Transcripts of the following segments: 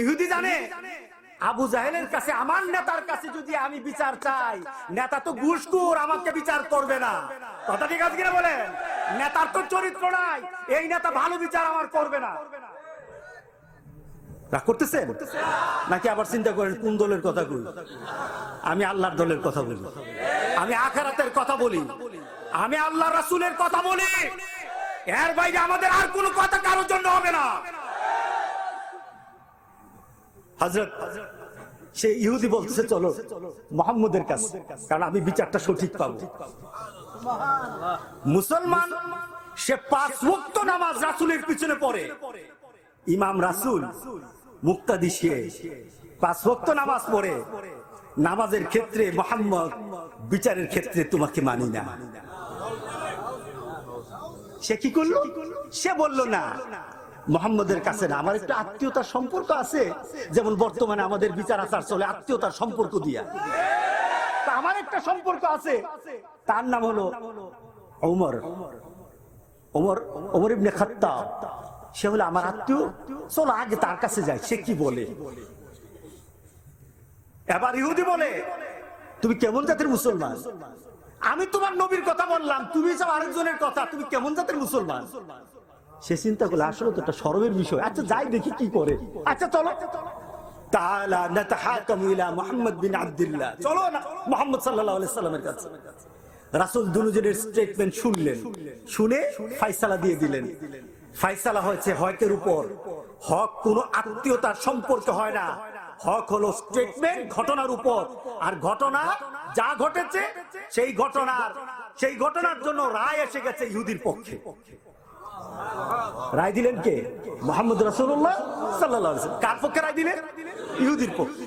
ইহুদি জানে আবু জাহেলের কাছে, আমার নেতার কাছে যদি আমি বিচার চাই, নেতা তো ঘুষখোর, আমাকে বিচার করবে না। কথা ঠিক আছে কিনা বলেন? নেতার তো চরিত্র নাই, এই নেতা ভালো বিচার আমার করবে না। রাগ করতেছেন নাকি আবার চিন্তা করেন কোন দলের কথা কই? আমি আল্লাহর দলের কথা বলি, আমি আখিরাতের কথা বলি, আমি আল্লাহ রাসূলের কথা বলি। এর বাইরে আমাদের আর কোনো কথা কারোর জন্য হবে না। হযরত সে ইহুদি বলতেছে চলো মুহাম্মদের কাছে, কারণ আমি বিচারটা সঠিক পাবো। মুসলমান সে 5 ওয়াক্ত নামাজ রাসূলের পিছনে পড়ে, ইমাম রাসূল মুক্তাদি সে 5 ওয়াক্ত নামাজ পড়ে, নামাজের ক্ষেত্রে মুহাম্মদ, বিচারের ক্ষেত্রে তোমাকে মানি না। সে কি করলো? সে বলল না মুহাম্মদের কাছে না, আমার একটা আত্মীয়তার সম্পর্ক আছে, যেমন বর্তমানে আমাদের বিচার আচার চলে আত্মীয়তার সম্পর্ক দিয়া। তা আমার একটা সম্পর্ক আছে, তার নাম হলো ওমর, ওমর ইবনে খাত্তাব। সে হলো আমার আত্মীয়, চলো আগে তার কাছে যাই, সে কি বলে। এবার ইহুদি বলে তুমি কেমন জাতের মুসলমান? আমি তোমার নবীর কথা বললাম, তুমি যাও আরেকজনের কথা, তুমি কেমন জাতের মুসলমান? সে চিন্তা করলে আসলে তো একটা শরমের বিষয়, আচ্ছা যাই দেখি কি করে। আচ্ছা চলো, তাআলা নাতাহাকামু ইলা মুহাম্মদ বিন আব্দুল্লাহ, চলো না মুহাম্মদ সাল্লাল্লাহু আলাইহি সাল্লামের কাছে। রাসূল দুজনের স্টেটমেন্ট শুনলেন, শুনে ফয়সালা দিয়ে দিলেন। ফয়সালা হয়েছে হকের উপর। হক কোনো আত্মীয়তার সম্পর্ক হয় না, হক হলো স্টেটমেন্ট ঘটনার উপর। আর ঘটনা যা ঘটেছে সেই ঘটনার জন্য রায় এসে গেছে ইহুদির পক্ষে। রায় দিলেন কে? মুহাম্মদ রাসূলুল্লাহ সাল্লাল্লাহু আলাইহি ওয়াসাল্লাম। কার পক্ষে রায় দিলেন? ইহুদির পক্ষে।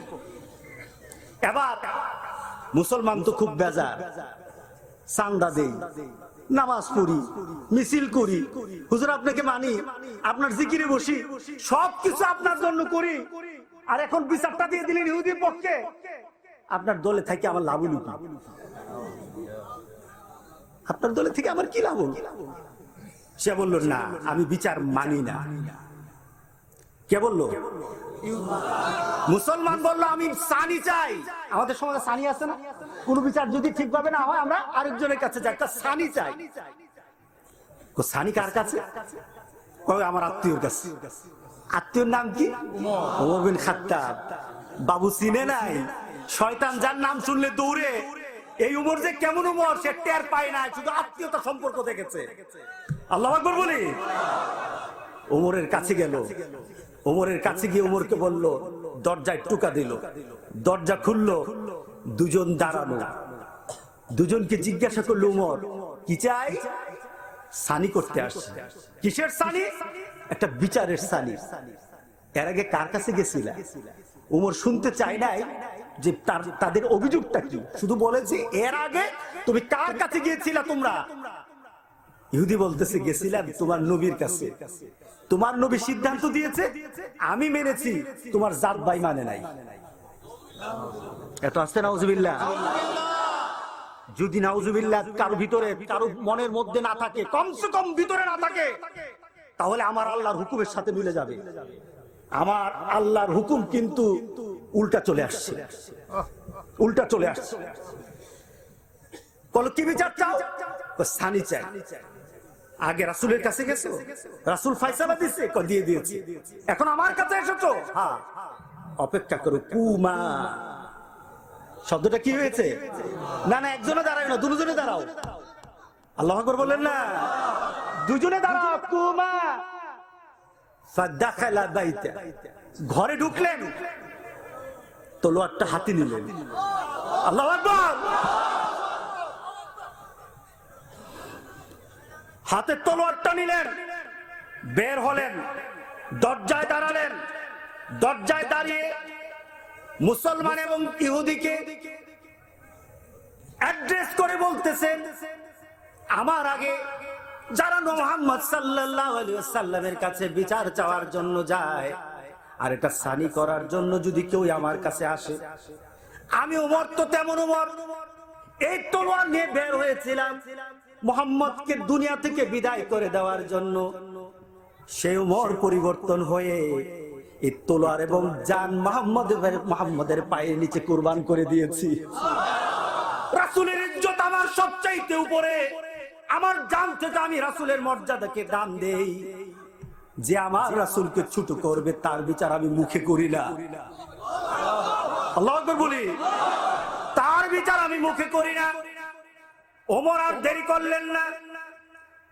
এবার মুসলমান তো খুব বেজার, চাঁদা দেই, নামাজ পড়ি, মিছিল করি, হুজুর আপনাকে মানি, আপনার জিকিরে বসি, সবকিছু আপনার জন্য করি, আর এখন বিচারটা দিয়ে দিলেন ইহুদির পক্ষে। আপনার দলে থেকে আমার লাভ হলো কি? আপনার দলে থেকে আমার কি লাভ হলো? সে বলল না আমি বিচার মানি না। কে বলল? মুসলমান বলল আমি সানি চাই। আমাদের সমাজে সানি আছে না? কোন বিচার যদি ঠিকভাবে না হয় আমরা আরেকজনের কাছে যাই, একটা সানি চাই। সানি কার কাছে? আমার আত্মীয়র কাছে। আত্মীয়র নাম কি? ওমর বিন খাত্তাব। বাবু চিনে নাই, শয়তান যার নাম শুনলে দৌড়ে। এই উমর যে কেমন উমর সে টের পায় না, শুধু আত্মীয়তা সম্পর্ক দেখেছে। আল্লাহু আকবার বলি। ওমরের কাছে গেল, ওমরের কাছে গিয়ে ওমরকে বলল, দরজায় টোকা দিল, দরজা খুললো, দুজন দাঁড়ানো। দুজনকে জিজ্ঞাসা করলো ওমর কি চাই? সানি করতে আসছে। কিসের সানি? একটা বিচারের সানি। এর আগে কার কাছে গেছিলা? ওমর শুনতে চাই নাই যে তাদের অভিযোগটা কি, শুধু বলেছে এর আগে তুমি কার কাছে গিয়েছিলা তোমরা? ইহুদি বলতেছে গেছিলাম তোমার নবীর কাছে, তোমার নবী সিদ্ধান্ত দিয়েছে, আমি মেনেছি, তোমার জাত ভাই মানে নাই। এত আসতে নাউজুবিল্লাহ। যদি নাউজুবিল্লাহ কারো ভিতরে, কারো মনের মধ্যে না থাকে, কমসে কম ভিতরে না থাকে, তাহলে আমার আল্লাহর হুকুমের সাথে মিলে যাবে। আমার আল্লাহর হুকুম কিন্তু উল্টা চলে আসছে, উল্টা চলে আসছে। বলো কি বিচার চাও? সানি চাই। আগে রাসূলের কাছে গেছো, রাসূল ফয়সালা দিয়েছে, দিয়ে দিয়েছে, এখন আমার কাছে এসেছো। হ্যাঁ, অপেক্ষা করো। কুমা শব্দটা কি হয়েছে? না না, একজনে দাঁড়ায় না, দুজনে দাঁড়াও। আল্লাহু আকবার বলেন না, দুজনে দাঁড়াও। কুমা ফাদাখালা বাইতা, ঘরে ঢুকলেন, তলোয়ারটা হাতে নিলেন। আল্লাহু আকবার। হাতে তলোয়ারটা নিলেন, বের হলেন, দরজায় দাঁড়ালেন। দরজায় দাঁড়িয়ে মুসলমান এবং ইহুদিকে অ্যাড্রেস করে বলতেছেন, আমার আগে যারা মুহাম্মদ সাল্লাল্লাহু আলাইহি ওয়াসাল্লামের কাছে বিচার চাওয়ার জন্য যায়, আর এটা সানি করার জন্য যদি কেউ আমার কাছে আসে, আমি ওমর তো তেমন ওমর, এই তলোয়ার নিয়ে বের হয়েছিলাম মুহাম্মদকে দুনিয়া থেকে বিদায় করে দেওয়ার জন্য। সেই ওমর পরিবর্তন হয়ে এই তলোয়ার এবং জান মুহাম্মদের পায়ের নিচে কুরবান করে দিয়েছি। রাসূলের ইজ্জত আমার সবচাইতে উপরে, আমার জান থেকে আমি রাসূলের মর্যাদাকে দান দেই। যে আমার রাসূলকে ছোট করবে তার বিচার আমি মুখে করি না। আল্লাহু আকবার বলি, তার বিচার আমি মুখে করি না। ওমর আর দেরি করলেন না,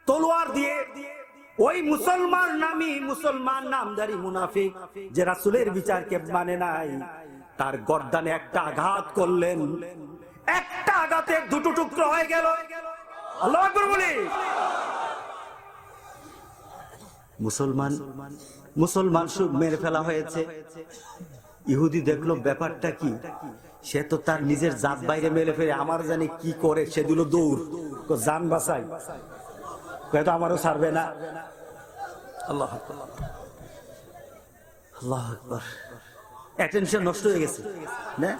তলোয়ার দিয়ে ওই মুসলমান নামদারি মুনাফিক যে রাসূলের বিচারকে মানে নাই, তার গর্দানে একটা আঘাত করলেন। একটা আঘাতে দুটো টুকরো হয়ে গেল। আল্লাহু আকবার বলি। মুসলমান সব মেরে ফেলা হয়েছে। ইহুদি দেখলো ব্যাপারটা কি, সে তো তার নিজের জাত বাইরে মেরে ফেলে আমার জানি কি করে, সে দিল দৌড়, জান বাঁচাই, তো আমারও ছাড়বে না। আল্লাহ আল্লাহ আকবার। অ্যাটেনশন নষ্ট হয়ে গেছে না,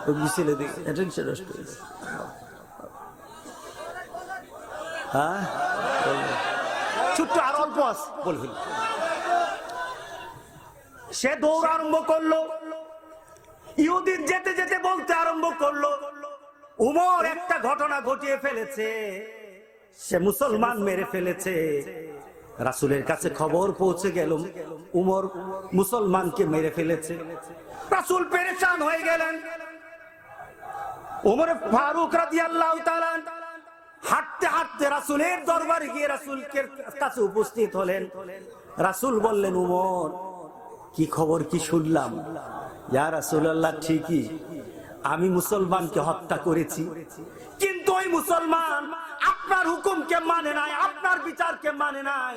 ওই মিছিলে দেখে অ্যাটেনশন নষ্ট হয়ে গেছে। হ্যাঁ, ছোট্ট আর অল্প বলবেন। সে দৌড় আরম্ভ করলো, ইহুদিন যেতে যেতে বলতে আরম্ভ করলো, উমর একটা ঘটনা ঘটিয়ে ফেলেছে, সে মুসলমান মেরে ফেলেছে। রাসূলের কাছে খবর পৌঁছে গেল উমর মুসলমানকে মেরে ফেলেছে। রাসূল পেরেশান হয়ে গেলেন। ওমর ফারুক রাদিয়াল্লাহু তাআলা হাঁটতে হাঁটতে রাসূলের দরবারে গিয়ে রাসূলের কাছে উপস্থিত হলেন। রাসূল বললেন, উমর কি খবর, কি শুনলাম? ইয়া রাসূলুল্লাহ, ঠিকই আমি মুসলমানকে হত্যা করেছি, কিন্তু ওই মুসলমান আপনার হুকুমকে মানে নাই, আপনার বিচারকে মানে নাই।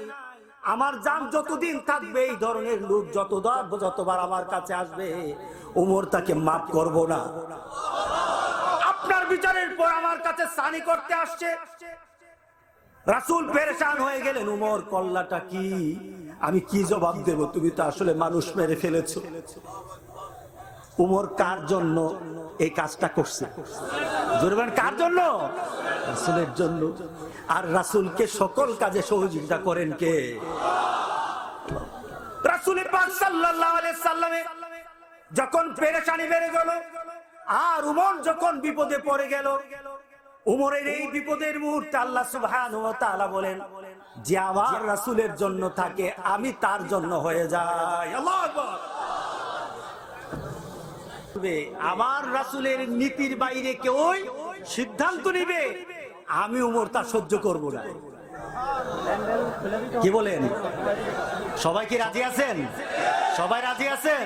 আমার জান যতদিন থাকবে এই ধরনের লোক যতবার আমার কাছে আসবে, ওমর তাকে মাফ করব না। আপনার বিচারের পর আমার কাছে সানি করতে আসছে। রাসূল পেরেশান হয়ে গেলেন, উমর কল্লাটা কি, আমি কি জবাব দেব? তুমি তো আসলে মানুষ মেরে ফেলেছো। উমর কার জন্য এই কাজটা করছে? জোরবেন, কার জন্য? রাসূলের জন্য। আর রাসূলকে সকল কাজে সহযোগিতা করেন কে? রাসূল পাক সাল্লাল্লাহু আলাইহি সাল্লামে যখন পেরেশানি বেড়ে গেল আর উমর যখন বিপদে পড়ে গেল, উমরের এই বিপদের মুহূর্তে আল্লাহ সুবহানাহু ওয়া তাআলা বলেন, যে আমার রাসূলের জন্য থাকে আমি তার জন্য হয়ে যাই। আল্লাহু আকবার। আমার রাসূলের নীতির বাইরে কেউ সিদ্ধান্ত নিবে, আমি উমর তা সহ্য করব না। কি বলেন? সবাই কি রাজি আছেন? সবাই রাজি আছেন?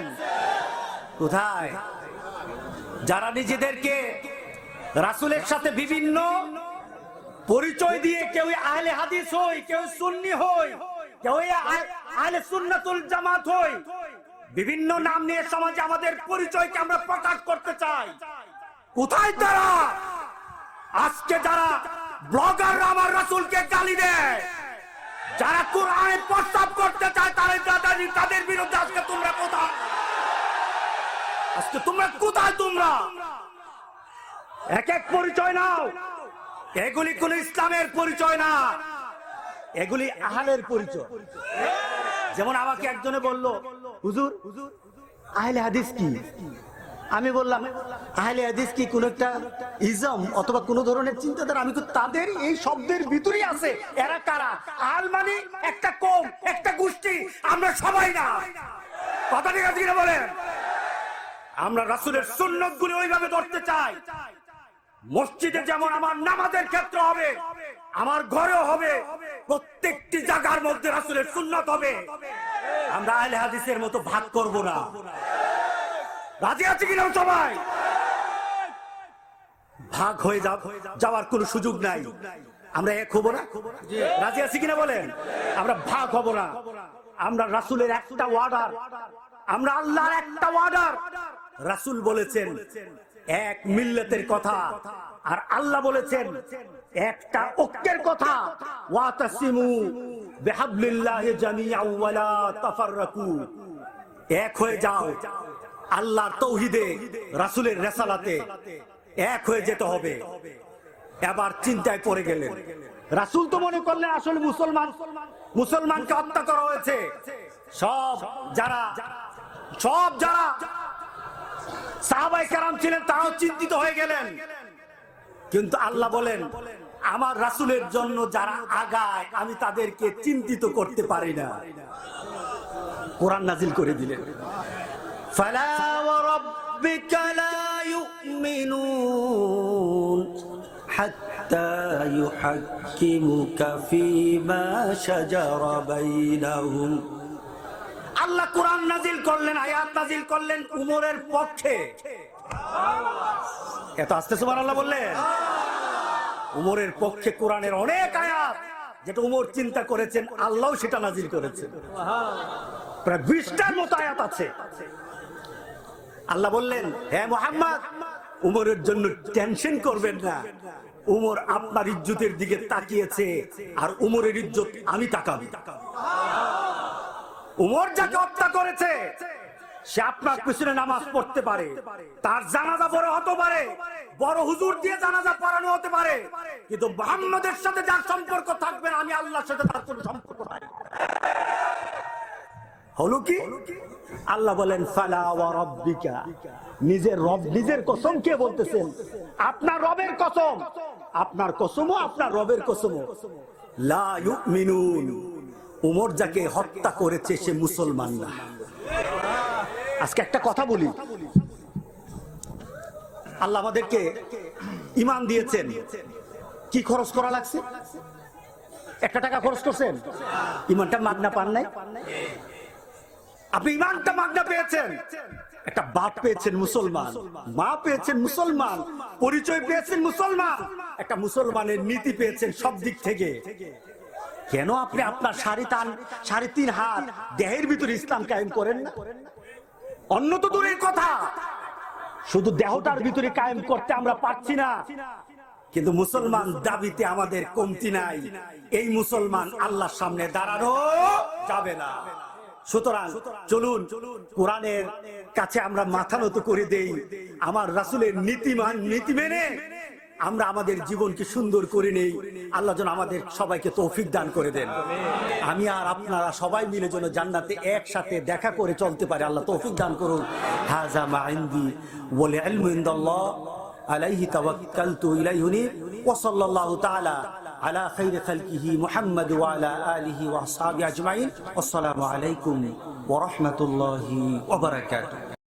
কোথায়? যারা নিজেদেরকে রাসূলের সাথে বিভিন্ন পরিচয় দিয়ে, কেউ আহলে হাদিস হই, কেউ সুন্নি হই, কেউ আহলে সুন্নাতুল জামাত হই, বিভিন্ন নাম নিয়ে সমাজে আমাদের পরিচয়কে আমরা প্রকাশ করতে চাই। কোথায় তারা? আজকে যারা ব্লগাররা আমার রাসূলকে গালি দেয়, যারা কোরআনে প্রস্তাব করতে চায়, তাদের বিরুদ্ধে আজকে তোমরা কোথায়? আজকে তোমরা কোথায়? তোমরা এক এক পরিচয় নাও। এগুলি কোন ইসলামের পরিচয় না, এগুলি আহলের পরিচয়। যেমন আমাকে একজনে বলল, হুজুর আহলে হাদিস কি? আমি বললাম, আহলে হাদিস কি কোন একটা ইজম অথবা কোন ধরনের চিন্তাধারা? আমি তো তাদের এই শব্দের ভিতরেই আছে। এরা কারা? আহল মানে একটা কওম, একটা গোষ্ঠী, আমরা সবাই না। কথা ঠিক আছে কিনা বলেন? আমরা রাসূলের সুন্নাতগুলো ওইভাবে ধরতে চাই। মসজিদে যেমন আমার নামাজের ক্ষেত্র হবে, আমার ঘরেও হবে, প্রত্যেকটি জায়গার মধ্যে রাসূলের সুন্নাত হবে। আমরা আহলে হাদিসের মতো ভাগ করব না। রাজি আছে কিনা সবাই? ভাগ হয়ে যাওয়ার কোনো সুযোগ নাই। আমরা এক হব না? রাজি আছি কিনা বলেন? আমরা ভাগ হব না। আমরা রাসূলের একটা অর্ডার, আমরা আল্লাহর একটা অর্ডার। রাসূল বলেছেন এক মিল্লাতের কথা, আর আল্লাহ বলেছেন একটা ঐক্যের কথা। ওয়াতাসিমু বিহাবলিল্লাহি জামিআন ওয়া লা তাফাররাকু। এক হয়ে যাও আল্লাহর তৌহিদে, রাসূলের রিসালাতে এক হয়ে যেতে হবে। এবার চিন্তায় পড়ে গেলেন। রাসূল তো মনে করলেন আসলে মুসলমানকে হত্যা করা হয়েছে। সব যারা সব যারা সাহাবায়ে কেরাম ছিলেন তারাও চিন্তিত হয়ে গেলেন। কিন্তু আল্লাহ বলেন আমার রাসূলের জন্য যারা আগায় আমি তাদেরকে চিন্তিত করতে পারি না। কোরআন নাজিল করে দিলেন, ফালা ওয়া রাব্বিকা লা ইউমিনুন হাত্তা ইউহাক্কিমুকা ফীমা শাজারা বাইনাহুম। আল্লাহ কোরআন নাজিল করলেন, আয়াত নাজিল করলেন উমরের পক্ষে। এত আস্তে সুবহানাল্লাহ বললেন। উমরের পক্ষে কোরআনের অনেক আয়াত যেটা উমর চিন্তা করেছেন আল্লাহও সেটা নাজিল করেছেন। প্রায় 20টার মতো আয়াত আছে। আল্লাহ বললেন, হে মুহাম্মদ, উমরের জন্য টেনশন করবেন না। উমর আপনার ইজ্জতের দিকে তাকিয়েছে, আর উমরের ইজ্জত আমি তাকাবো। উমর যাকে হত্যা করেছে সে আপনার পিছনে নামাজ পড়তে পারে, তার জানাজা বড় হতে পারে, বড় হুজুর দিয়ে জানাজা পড়ানো হতে পারে, কিন্তু মুহাম্মদের সাথে যার সম্পর্ক থাকবে না, আমি আল্লাহর সাথে তার কোনো সম্পর্ক নাই। হলো কি? আল্লাহ বলেন ফালা ওয়া রাব্বিকা, নিজের রব, নিজের কসম কে বলতেছেন? আপনার রবের কসম, আপনার কসমও আপনার রবের কসমও। লা ইউমিনুন, উমর যাকে হত্যা করেছে সে মুসলমান না। আজকে একটা কথা বলি, আল্লাহ আমাদেরকে ঈমান দিয়েছেন, কি খরচ করা লাগছে? 1 টাকা খরচ করছেন? ঈমানটা মাগনা পান নাই? আপনি ঈমানটা মাগনা পেয়েছেন। একটা বাপ পেয়েছেন মুসলমান, মা পেয়েছেন মুসলমান, পরিচয় পেয়েছেন মুসলমান, একটা মুসলমানের নীতি পেয়েছেন সব দিক থেকে। কেন আপনি আপনার 3.5 হাত দেহের ভিতরে ইসলাম কায়েম করেন না? অন্য তো দূরের কথা, শুধু দেহটার ভিতরে কায়েম করতে আমরা পারছি না, কিন্তু মুসলমান দাবিতে আমাদের কমতি নাই। এই মুসলমান আল্লাহর সামনে দাঁড়ানো যাবে না। সুতরাং চলুন কোরআনের কাছে আমরা মাথা নত করে দেই, আমার রাসূলের নীতি মেনে আমরা আমাদের জীবনকে সুন্দর করে নেই। আল্লাহ যেন আমাদের সবাইকে তৌফিক দান করে দেন। আমি আর আপনারা সবাই মিলে যেন জান্নাতে একসাথে দেখা করে চলতে পারে, আল্লাহ তৌফিক দান করুন। হাযা মা ইনদি ওয়াল ইলমু ইনদাল্লাহ আলাইহি তাওয়াক্কালতু ইলাইহি উনীব ওয়া সাল্লাল্লাহু তাআলা আলা খাইরি খালকিহি মুহাম্মদ ওয়া আলা আলিহি ওয়া আসহাবিহি আজমাইন। আসসালামু আলাইকুম ওয়া রাহমাতুল্লাহি ওয়া বারাকাতুহু।